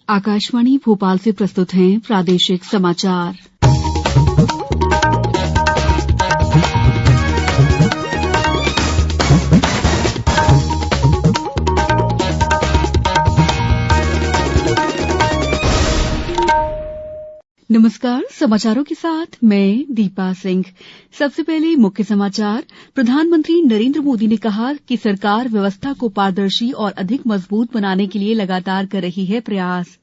आकाशवाणी भोपाल से प्रस्तुत हैं प्रादेशिक समाचार। नमस्कार, समाचारों के साथ मैं दीपा सिंह। सबसे पहले मुख्य समाचार। प्रधानमंत्री नरेंद्र मोदी ने कहा कि सरकार व्यवस्था को पारदर्शी और अधिक मजबूत बनाने के लिए लगातार कर रही है प्रयास।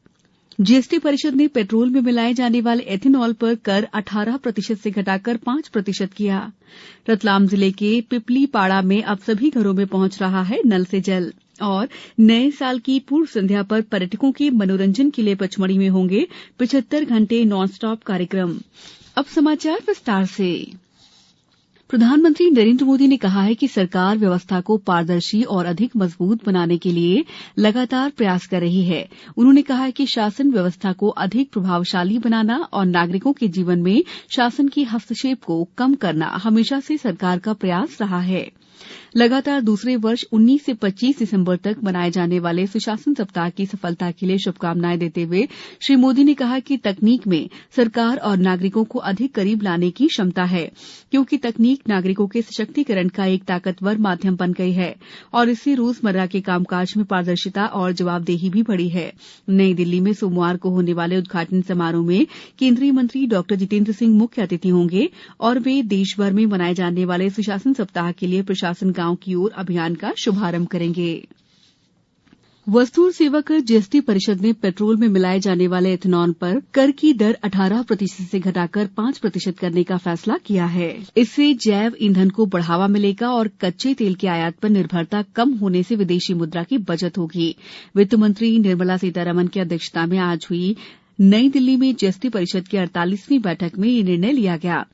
जीएसटी परिषद ने पेट्रोल में मिलाए जाने वाले एथेनॉल पर कर 18% से घटाकर 5% किया। रतलाम जिले के पिपलीपाड़ा में अब सभी घरों में पहुंच रहा है नल से जल। और नए साल की पूर्व संध्या पर पर्यटकों के मनोरंजन के लिए पचमढ़ी में होंगे 75 घंटे नॉन स्टॉप कार्यक्रम। अब समाचार विस्तार से। प्रधानमंत्री नरेंद्र मोदी ने कहा है कि सरकार व्यवस्था को पारदर्शी और अधिक मजबूत बनाने के लिए लगातार प्रयास कर रही है। उन्होंने कहा है कि शासन व्यवस्था को अधिक प्रभावशाली बनाना और नागरिकों के जीवन में शासन के हस्तक्षेप को कम करना हमेशा से सरकार का प्रयास रहा है। लगातार दूसरे वर्ष 19 से 25 दिसंबर तक मनाए जाने वाले सुशासन सप्ताह की सफलता के लिए शुभकामनाएं देते हुए श्री मोदी ने कहा कि तकनीक में सरकार और नागरिकों को अधिक करीब लाने की क्षमता है, क्योंकि तकनीक नागरिकों के सशक्तिकरण का एक ताकतवर माध्यम बन गई है और इससे रोजमर्रा के कामकाज में पारदर्शिता और जवाबदेही भी बढ़ी है। नई दिल्ली में सोमवार को होने वाले उद्घाटन समारोह में केंद्रीय मंत्री डॉ जितेंद्र सिंह मुख्य अतिथि होंगे और वे देश भर में मनाए जाने वाले सुशासन सप्ताह के लिए प्रशासन गांव की ओर अभियान का शुभारंभ करेंगे। वस्तु और सेवा कर जीएसटी परिषद ने पेट्रोल में मिलाए जाने वाले एथेनॉल पर कर की दर 18% से घटाकर 5% करने का फैसला किया है। इससे जैव ईंधन को बढ़ावा मिलेगा और कच्चे तेल की आयात पर निर्भरता कम होने से विदेशी मुद्रा की बचत होगी। वित्त मंत्री निर्मला सीतारमण की अध्यक्षता में आज हुई नई दिल्ली में जीएसटी परिषद की 48वीं बैठक में ये निर्णय लिया गया।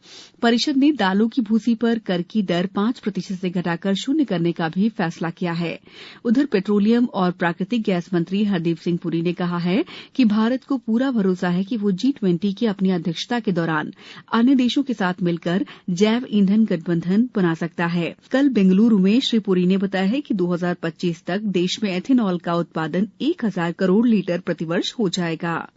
परिषद ने दालों की भूसी पर कर की दर 5% से घटाकर 0 करने का भी फैसला किया है। उधर पेट्रोलियम और प्राकृतिक गैस मंत्री हरदीप सिंह पुरी ने कहा है कि भारत को पूरा भरोसा है कि वो G20 की अपनी अध्यक्षता के दौरान अन्य देशों के साथ मिलकर जैव ईंधन गठबंधन बना सकता है। कल बेंगलुरु में श्री पुरी ने बताया कि 2025 तक देश में एथेनॉल का उत्पादन 1000 करोड़ लीटर प्रतिवर्ष हो जाएगा।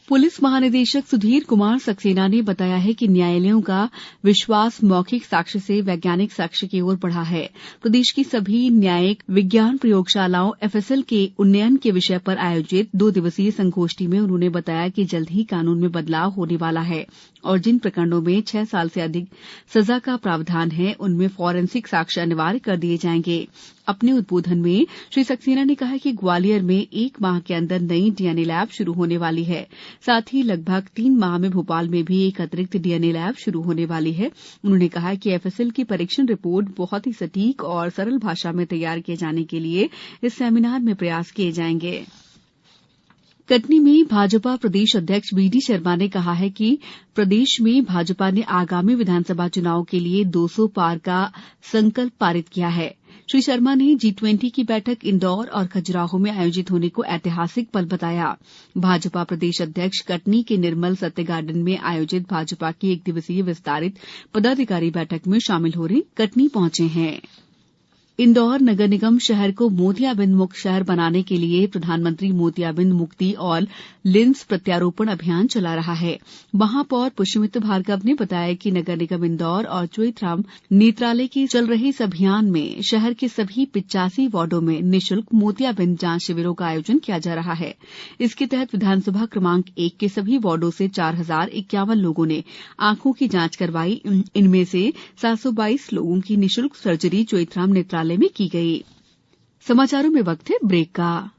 पुलिस महानिदेशक सुधीर कुमार सक्सेना ने बताया है कि न्यायालयों का विश्वास मौखिक साक्ष्य से वैज्ञानिक साक्ष्य की ओर बढ़ा है। प्रदेश की सभी न्यायिक विज्ञान प्रयोगशालाओं एफएसएल के उन्नयन के विषय पर आयोजित 2 दिवसीय संगोष्ठी में उन्होंने बताया कि जल्द ही कानून में बदलाव होने वाला है और जिन प्रकरणों में 6 साल से अधिक सजा का प्रावधान है उनमें फॉरेंसिक साक्ष्य अनिवार्य कर दिए जाएंगे। अपने उद्बोधन में श्री सक्सेना ने कहा कि ग्वालियर में 1 माह के अंदर नई डीएनए लैब शुरू होने वाली है। साथ ही लगभग 3 माह में भोपाल में भी एक अतिरिक्त डीएनए लैब शुरू होने वाली है। उन्होंने कहा कि एफएसएल की परीक्षण रिपोर्ट बहुत ही सटीक और सरल भाषा में तैयार किए जाने के लिए इस सेमिनार में प्रयास किए जाएंगे। कटनी में भाजपा प्रदेश अध्यक्ष बीडी शर्मा ने कहा है कि प्रदेश में भाजपा ने आगामी विधानसभा चुनाव के लिए 200 पार का संकल्प पारित किया है। श्री शर्मा ने G20 की बैठक इंदौर और खजुराहो में आयोजित होने को ऐतिहासिक पल बताया। भाजपा प्रदेश अध्यक्ष कटनी के निर्मल सत्य गार्डन में आयोजित भाजपा की 1 दिवसीय विस्तारित पदाधिकारी बैठक में शामिल होने कटनी पहुंचे हैं। इंदौर नगर निगम शहर को मोतियाबिंद मुक्त शहर बनाने के लिए प्रधानमंत्री मोतियाबिंद मुक्ति और लिंस प्रत्यारोपण अभियान चला रहा है। महापौर पुष्यमित्र भार्गव ने बताया कि नगर निगम इंदौर और चोइथराम नेत्रालय के चल रहे इस अभियान में शहर के सभी 85 वार्डों में निःशुल्क मोतियाबिंद जांच शिविरों का आयोजन किया जा रहा है। इसके तहत विधानसभा क्रमांक 1 के सभी वार्डों से 4051 लोगों ने आंखों की जांच करवाई। इनमें से 722 लोगों की निःशुल्क सर्जरी चोइथराम नेत्रालय में की गई। समाचारों में वक्त है ब्रेक का।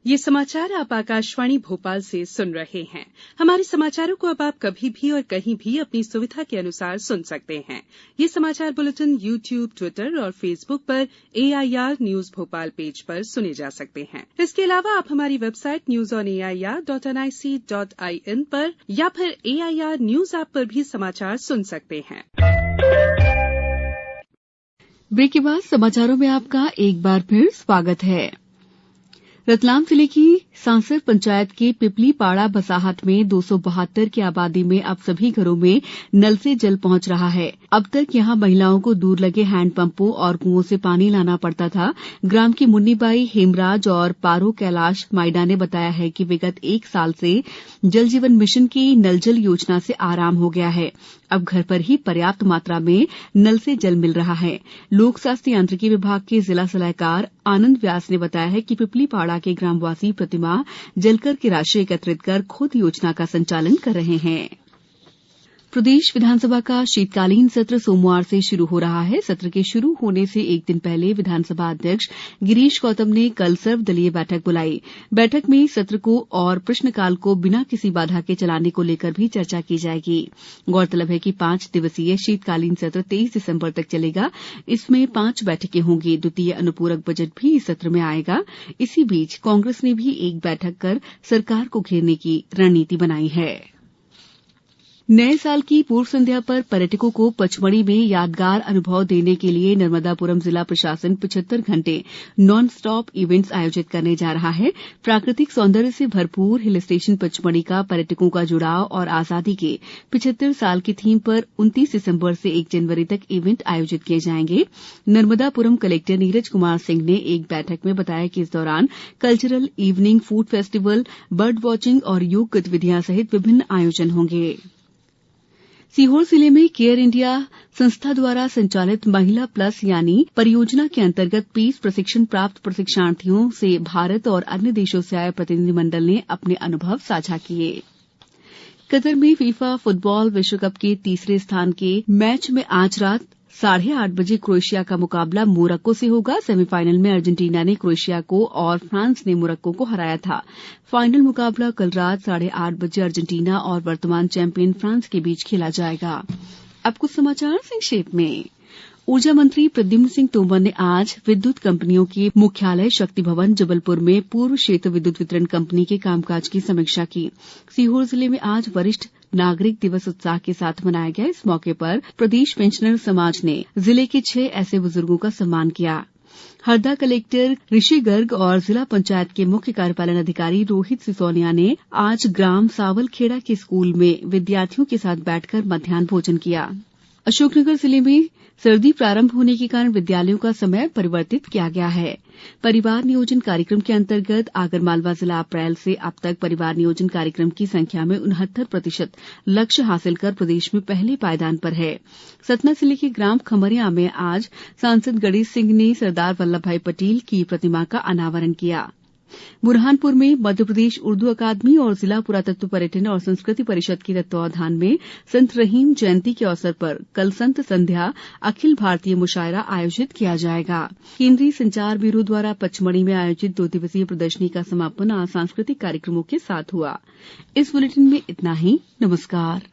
ये समाचार आप आकाशवाणी भोपाल से सुन रहे हैं। हमारे समाचारों को अब आप कभी भी और कहीं भी अपनी सुविधा के अनुसार सुन सकते हैं। ये समाचार बुलेटिन YouTube, ट्विटर और फेसबुक पर AIR न्यूज भोपाल पेज पर सुने जा सकते हैं। इसके अलावा आप हमारी वेबसाइट newsonair.nic.in पर या फिर AIR न्यूज ऐप पर भी समाचार सुन सकते हैं। ब्रेक के बाद समाचारों में आपका एक बार फिर स्वागत है। रतलाम जिले की सांसर पंचायत के पिपली पाड़ा बसाहट में 272 की आबादी में अब सभी घरों में नल से जल पहुंच रहा है। अब तक यहां महिलाओं को दूर लगे हैंडपंपों और कुओं से पानी लाना पड़ता था। ग्राम की मुन्नीबाई हेमराज और पारो कैलाश माइडा ने बताया है कि विगत 1 साल से जल जीवन मिशन की नल जल योजना से आराम हो गया है। अब घर पर ही पर्याप्त मात्रा में नल से जल मिल रहा है। लोक स्वास्थ्य यांत्रिकी विभाग के जिला सलाहकार आनंद व्यास ने बताया है कि पिपली पाड़ा के ग्रामवासी प्रतिमाह जलकर की राशि एकत्रित कर खुद योजना का संचालन कर रहे हैं। प्रदेश विधानसभा का शीतकालीन सत्र सोमवार से शुरू हो रहा है। सत्र के शुरू होने से एक दिन पहले विधानसभा अध्यक्ष गिरीश गौतम ने कल सर्वदलीय बैठक बुलाई। बैठक में सत्र को और प्रश्नकाल को बिना किसी बाधा के चलाने को लेकर भी चर्चा की जाएगी। गौरतलब है कि 5 दिवसीय शीतकालीन सत्र 23 दिसंबर तक चलेगा। इसमें 5 बैठकें होंगी। द्वितीय अनुपूरक बजट भी इस सत्र में आएगा। इसी बीच कांग्रेस ने भी एक बैठक कर सरकार को घेरने की रणनीति बनाई है। नए साल की पूर्व संध्या पर पर्यटकों को पचमढ़ी में यादगार अनुभव देने के लिए नर्मदापुरम जिला प्रशासन 75 घंटे नॉन स्टॉप इवेंट्स आयोजित करने जा रहा है। प्राकृतिक सौंदर्य से भरपूर हिल स्टेशन पचमढ़ी का पर्यटकों का जुड़ाव और आजादी के 75 साल की थीम पर 29 दिसंबर से 1 जनवरी तक इवेंट आयोजित किए जाएंगे। नर्मदापुरम कलेक्टर नीरज कुमार सिंह ने एक बैठक में बताया कि इस दौरान cultural evening, food festival, bird watching और योग गतिविधियां सहित विभिन्न आयोजन होंगे। सीहोर जिले में केयर इंडिया संस्था द्वारा संचालित महिला प्लस यानी परियोजना के अंतर्गत 20 प्रशिक्षण प्राप्त प्रशिक्षणार्थियों से भारत और अन्य देशों से आए प्रतिनिधिमंडल ने अपने अनुभव साझा किए। कतर में फीफा फुटबॉल विश्व कप के तीसरे स्थान के मैच में आज रात 8:30 बजे क्रोएशिया का मुकाबला मोरक्को से होगा। सेमीफाइनल में अर्जेंटीना ने क्रोएशिया को और फ्रांस ने मोरक्को को हराया था। फाइनल मुकाबला कल रात 8:30 बजे अर्जेंटीना और वर्तमान चैंपियन फ्रांस के बीच खेला जाएगा। अब कुछ समाचार संक्षेप में। ऊर्जा मंत्री प्रद्युम्न सिंह तोमर ने आज विद्युत कंपनियों के मुख्यालय शक्ति भवन जबलपुर में पूर्व क्षेत्र विद्युत वितरण कंपनी के कामकाज की समीक्षा की। सीहोर जिले में आज वरिष्ठ नागरिक दिवस उत्साह के साथ मनाया गया। इस मौके पर प्रदेश पेंशनर समाज ने जिले के 6 ऐसे बुजुर्गों का सम्मान किया। हरदा कलेक्टर ऋषि गर्ग और जिला पंचायत के मुख्य कार्यपालन अधिकारी रोहित सिसोनिया ने आज ग्राम सावलखेड़ा के स्कूल में विद्यार्थियों के साथ बैठकर मध्याह्न भोजन किया। अशोकनगर जिले में सर्दी प्रारंभ होने के कारण विद्यालयों का समय परिवर्तित किया गया है। परिवार नियोजन कार्यक्रम के अंतर्गत आगरमालवा जिला अप्रैल से अब तक परिवार नियोजन कार्यक्रम की संख्या में 69% लक्ष्य हासिल कर प्रदेश में पहले पायदान पर है। सतना जिले के ग्राम खमरिया में आज सांसद गणेश सिंह ने सरदार वल्लभ भाई पटेल की प्रतिमा का अनावरण किया। बुरहानपुर में मध्यप्रदेश उर्दू अकादमी और जिला पुरातत्व पर्यटन और संस्कृति परिषद के तत्वावधान में संत रहीम जयंती के अवसर पर कल संत संध्या अखिल भारतीय मुशायरा आयोजित किया जाएगा। केंद्रीय संचार ब्यूरो द्वारा पचमढ़ी में आयोजित 2 दिवसीय प्रदर्शनी का समापन आज सांस्कृतिक कार्यक्रमों के साथ हुआ। इस बुलेटिन में इतना ही। नमस्कार।